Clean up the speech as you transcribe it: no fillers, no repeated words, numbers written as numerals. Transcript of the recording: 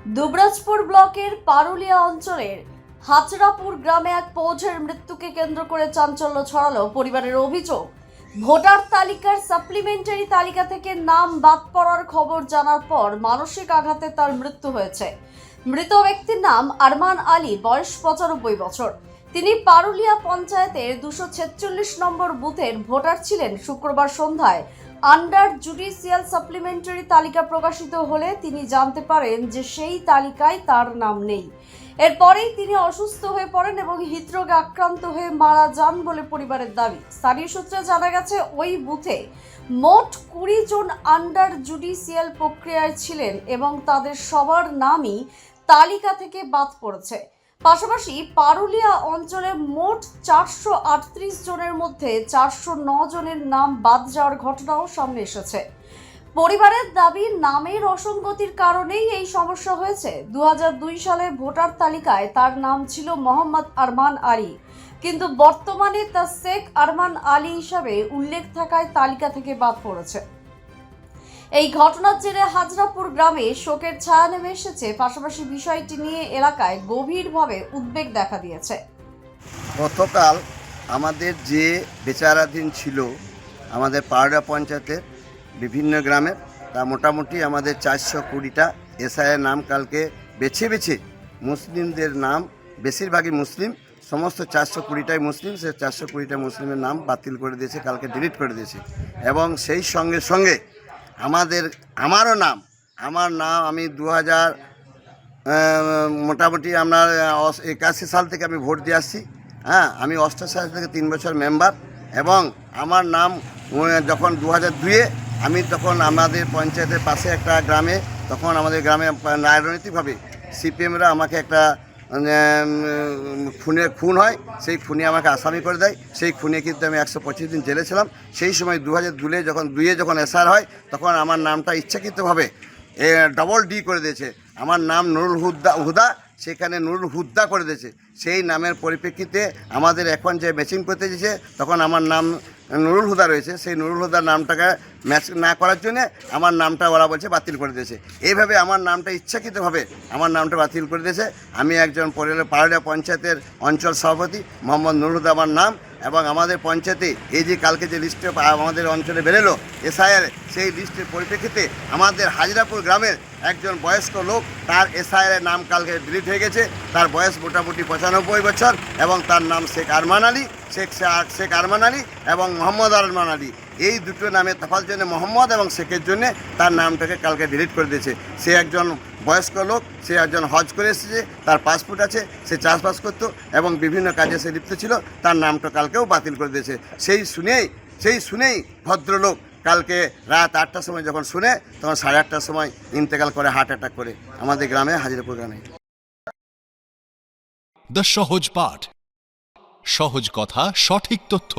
দুবরাজপুর ব্লকের পারুলিয়া অঞ্চলের হাচরাপুর গ্রামে এক পৌঁছের মৃত্যুকে কেন্দ্র করে চাঞ্চল্য ছড়ালো পরিবারের অভিযোগ। ভোটার তালিকার সাপ্লিমেন্টারি তালিকা থেকে নাম বাদ পড়ার খবর জানার পর মানসিক আঘাতে তার মৃত্যু হয়েছে। মৃত ব্যক্তির নাম আরমান আলী, বয়স 95 বছর। তিনি পারুলিয়া পঞ্চায়েতের 246 নম্বর বুথের ভোটার ছিলেন। শুক্রবার সন্ধ্যায় আন্ডার জুডিশিয়াল সাপ্লিমেন্টারি তালিকা প্রকাশিত হলে তিনি জানতে পারেন যে সেই তালিকায় তার নাম নেই। এরপরেই তিনি অসুস্থ হয়ে পড়েন এবং হৃদরোগে আক্রান্ত হয়ে মারা যান বলে পরিবারের দাবি। স্থানীয় সূত্রে জানা গেছে, ওই বুথে মোট 20 জন আন্ডার জুডিশিয়াল প্রক্রিয়ায় ছিলেন এবং তাদের সবার নামই তালিকা থেকে বাদ পড়েছে। পাশাপাশি পারুলিয়া অঞ্চলে মোট 438 জনের মধ্যে 409 জনের নাম বাদ যাওয়ার ঘটনাও সামনে এসেছে। পরিবারের দাবি, নামের অসঙ্গতির কারণেই এই সমস্যা হয়েছে। 2002 সালে ভোটার তালিকায় তার নাম ছিল মোহাম্মদ আরমান আলী, কিন্তু বর্তমানে তা শেখ আরমান আলী হিসাবে উল্লেখ থাকায় তালিকা থেকে বাদ পড়েছে। এই ঘটনার জেরে হাজরাপুর গ্রামে শোকের ছায়া নেমে এসেছে। পাশাপাশি বিষয়টি নিয়ে এলাকায় গভীরভাবে উদ্বেগ দেখা দিয়েছে। গতকাল আমাদের যে বিচারাধীন ছিল আমাদের পারুলিয়া পঞ্চায়েতের বিভিন্ন গ্রামে, তা মোটামুটি আমাদের 420টা এসআইয়ের নাম কালকে বেছে বেছে মুসলিমদের নাম, বেশিরভাগই মুসলিম, সমস্ত 420টাই মুসলিম, সে 420টা মুসলিমের নাম বাতিল করে দিয়েছে, কালকে ডিলিট করে দিয়েছে। এবং সেই সঙ্গে সঙ্গে আমার নাম আমি 2000 মোটামুটি আপনার 81 সাল থেকে আমি ভোট দিয়ে আসছি। আমি 88 সাল থেকে 3 বছর মেম্বার, এবং আমার নাম যখন 2002-এ আমি তখন আমাদের পঞ্চায়েতের পাশে একটা গ্রামে, তখন আমাদের গ্রামে রাজনৈতিকভাবে সিপিএমরা আমাকে একটা খুন হয়, সেই খুনে আমাকে আসামি করে দেয়। সেই খুনে কিন্তু আমি 125 দিন জেলে ছিলাম। সেই সময় 2002-এ যখন এসআর হয়, তখন আমার নামটা ইচ্ছাকৃতভাবে ডবল ডি করে দিয়েছে। আমার নাম নুরুল হুদা, সেখানে নুরুল হুদা করে দিয়েছে। সেই নামের পরিপ্রেক্ষিতে আমাদের এখন যে ম্যাচিং করতে দিয়েছে, তখন আমার নাম নুরুল হুদা রয়েছে। সেই নুরুল হুদার নামটাকে ম্যাচ না করার জন্য আমার নামটা ওরা বলছে বাতিল করে দিয়েছে। এইভাবে আমার নামটা ইচ্ছাকৃতভাবে আমার নামটা বাতিল করে দিয়েছে। আমি একজন পারুলিয়া পঞ্চায়েতের অঞ্চল সভাপতি, মোহাম্মদ নুরুল হুদা আমার নাম। এবং আমাদের পঞ্চায়েতে এই যে কালকে যে লিস্টে আমাদের অঞ্চলে বেরোলো এসআইআর, সেই লিস্টের পরিপ্রেক্ষিতে আমাদের হাজরাপুর গ্রামের একজন বয়স্ক লোক, তার এসআইআর নাম কালকে ডিলিট হয়ে গেছে। তার বয়স মোটামুটি 95 বছর এবং তার নাম শেখ আরমান আলী এবং মোহাম্মদ আরমান আলী। এই দুটো নামে তফাৎ জন্য মোহাম্মদ এবং শেখের জন্য তার নামটাকে কালকে ডিলিট করে দিয়েছে। সে একজন বয়স্ক লোক, সে একজন হজ করে এসেছে, তার পাসপোর্ট আছে, সে চাষবাস করতো এবং বিভিন্ন কাজে সে লিপ্ত ছিল, তার নামটা কালকেও বাতিল করে দিয়েছে। সেই শুনেই ভদ্রলোক কালকে রাত 8টার সময় যখন শুনে, তখন 8:30টার সময় ইন্তেকাল করে, হার্ট অ্যাটাক করে, আমাদের গ্রামে, হাজিরাপুর গ্রামে। দ্য সহজ পাঠ, সহজ কথা, সঠিক তথ্য।